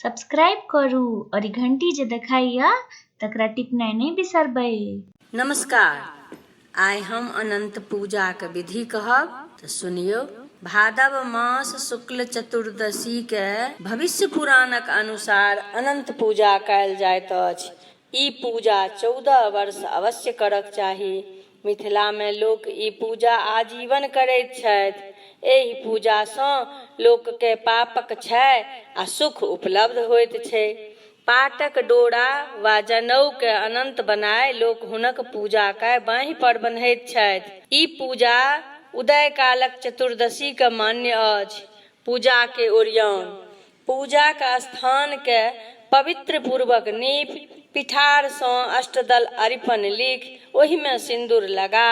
Subscribe करू और ई घंटी जे देखाइया तकरा टिपनाइ नहीं बिसरबै। नमस्कार, आइ हम अनंत पूजा के विधि कहब तो सुनियो। भादव मास शुक्ल चतुर्दशी के भविष्य पुराणक अनुसार अनंत पूजा कयल जाइत अछि। ई पूजा 14 वर्ष अवश्य करक चाही। मिथिला में लोक ई पूजा आजीवन करैत छथि। एहि पूजा सँ लोक के पापक क्षय आ सुख उपलब्ध होइत छै। पाटक डोरा वा जनऊ के अनंत बनाय लोक हुनक पूजा कय बाँहि पर बन्हैत छथि। ई पूजा उदय कालक चतुर्दशी के मान्य अछि। पूजा के ओरियान: पूजा के स्थान के पवित्र पूर्वक नीप, पिठार सँ अष्टदल अरिपन लिख, ओहि में सिंदूर लगा,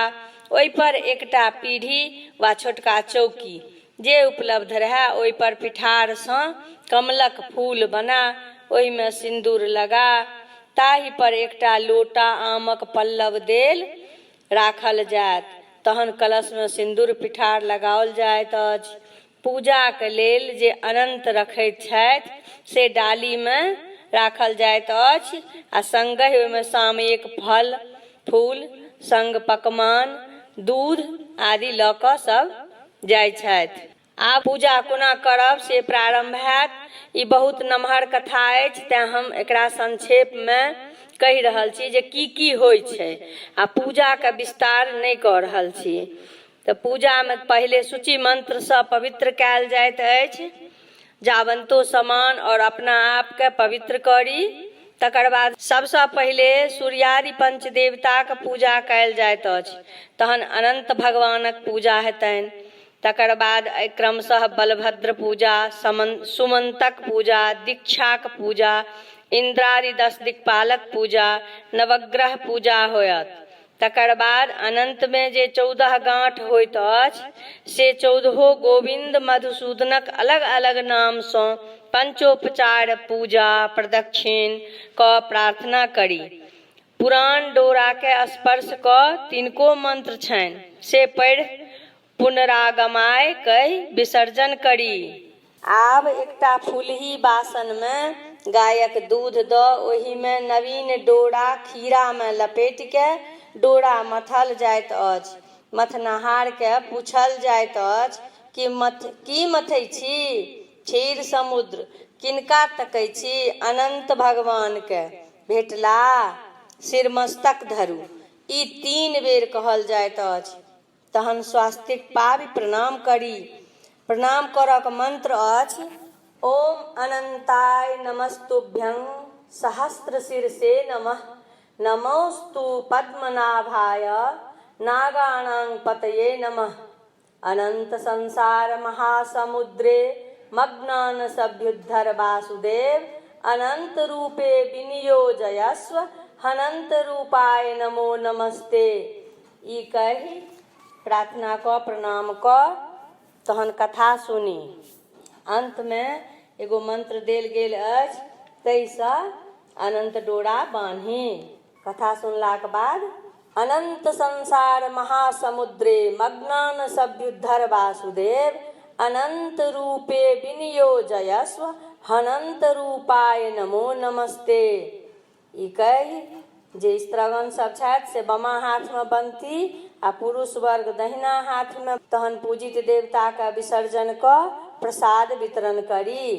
ओहि पर एकटा पीढ़ी वा छोटका चौकी जे उपलब्ध रहै, ओहि पर पिठार सँ कमलक फूल बना, ओहि में सिंदूर लगा, ताहि पर एकटा लोटा आमक पल्लव देल राखल जायत। तहन कलश में सिंदूर पिठार लगाओल जाइत अछि। पूजा के लेल जे अनंत रखैत छथि से डाली में राखल जाइत अछि आ संगहि ओहि में सामयिक फल फूल संग पकवान दूध आदि लऽ कऽ सब जाइत छथि। आब पूजा कोना करब से प्रारंभ हैत। ई बहुत नमहर कथा अछि, तेँ हम एकरा संक्षेप में कहि रहल छी जे की होइ छै आ पूजा के विस्तार नहि कऽ रहल छी। तऽ पूजा में पहिले सूचि मंत्र सँ पवित्र कयल जाइत अछि। जावंतो समान और अपना आप के पवित्र करी। तकर बाद सबसँ पहिले सूर्यादि पंचदेवताक पूजा कयल जाइत अछि। तहन अनंत भगवानक पूजा हेतनि। तकर बाद क्रमशः बलभद्र पूजा, सुमंतक पूजा, दीक्षाक पूजा, इंद्रादि 10 दिक्पालक पूजा, नवग्रह पूजा होयत। तकर बाद अनंत में जे 14 गांठ होइत अछि से 14 गोविंद मधुसूदनक अलग अलग नाम सँ पंचोपचार पूजा प्रदक्षिण क प्रार्थना करी। पुरान डोरा के स्पर्श क तिनको मंत्र छनि से पढ़ि पुनरागमाय कहि विसर्जन करी। आब एकटा फुलही बासन में गायक दूध दऽ ओहि में नवीन डोरा खीरा में लपेट के डोरा मथल जाइत अछि। मथनहार के पूछल जाइत अछि की मथै छी? क्षीर समुद्र। किनका तकै छी? अनंत भगवान के। भेटलाह? सिर मस्तक धरू। ई 3 बेर कहल जाइत अछि। तहन स्वास्तिक पाबि प्रणाम करी। प्रणाम करक मंत्र अछि: ओम अनंताय नमस्तुभ्यं सहस्रशीर्षे नमः। नमोस्तु पद्मनाभाय नागानां पतये नमः। अनंत संसार महासमुद्रे मग्नान् सभ्युद्धर वासुदेव। अनंत रूपे विनियोजयस्व हनंत रूपाय नमो नमस्ते। ई कहि प्रार्थना क प्रणाम क तहन कथा सुनी। अंत में एगो मंत्र देल गेल अछि, ताहिसँ अनंत डोरा बान्ही। कथा सुनलाक बाद अनंत संसार महासमुद्रे मग्नान् सभ्युद्धर वासुदेव। अनंत रूपे विनियोजयस्व हनंत रूपाय नमो नमस्ते। ई कहि जे स्त्रीगण सब छथि से बामा हाथ में बंती आ पुरुष वर्ग दहिना हाथ में, तहन पूजित देवता के विसर्जन क प्रसाद वितरण करी।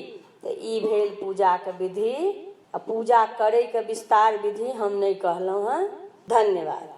तऽ ई भेल पूजा के विधि। आ पूजा करे के विस्तार विधि हम नहीं कहलहुँ हँ। धन्यवाद।